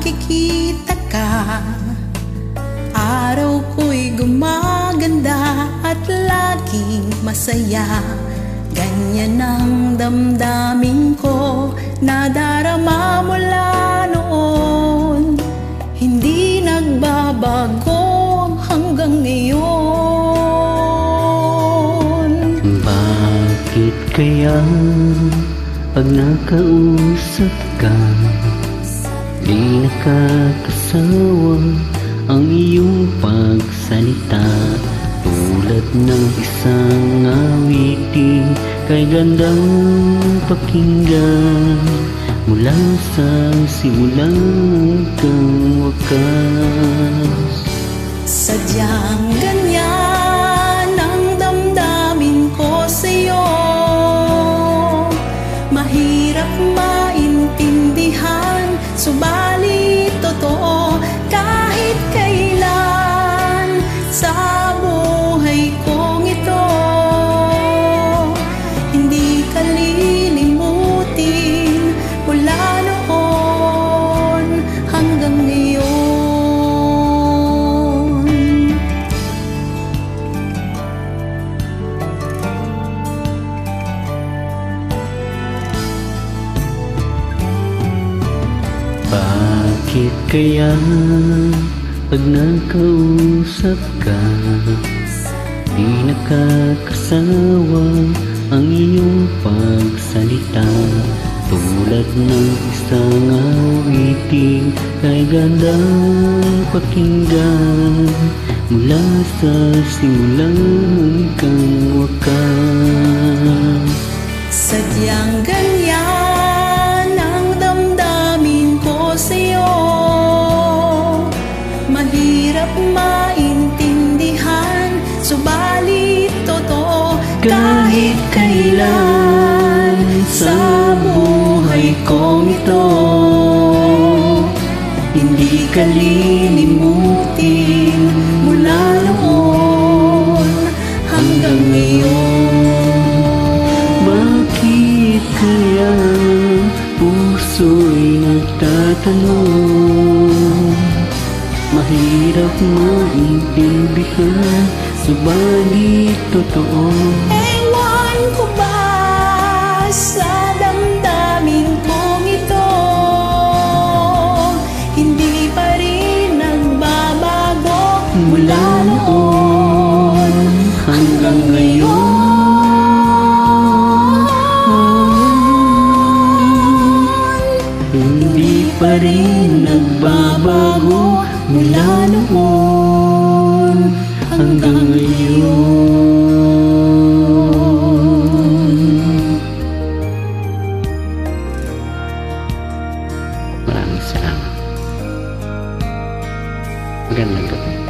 nakikita ka, araw ko'y gumaganda at laging masaya. Ganyan ang damdamin ko, nadarama mula noon, hindi nagbabago hanggang ngayon. Bakit kaya pag nakausap ka, di nakakasawa ang iyong pagsalita? Tulad ng isang awitin, kay gandang pakinggan, mula sa simulang hanggang wakas. Sadyang ganyan ang damdamin ko sa'yo, mahirap maintindihan, subalit totoo. Kahit kailan sa buhay kong ito, hindi ka lilimutin mula noon hanggang ngayon. Bakit kaya pag nakausap ka, di nakakasawa ang iyong pagsalita? Tulad ng isang awitin, kay gandang pakinggan, mula sa simulang hanggang wakas. Sadyang ganyan ang damdamin ko sa'yo, mahirap maintindihan, subalit totoo. Kahit kailan sa buhay kong ito, hindi ka lilimutin mula noon hanggang ngayon. Bakit kaya puso'y nagtatanong, mahirap maintindihan, subalit totoo? Ewan ko ba sa damdamin kong ito, hindi pa rin nagbabago mula noon hanggang ngayon. Hindi pa rin nagbabago mula noon hanggang ngayon. Maraming salamat. Magandang gabi.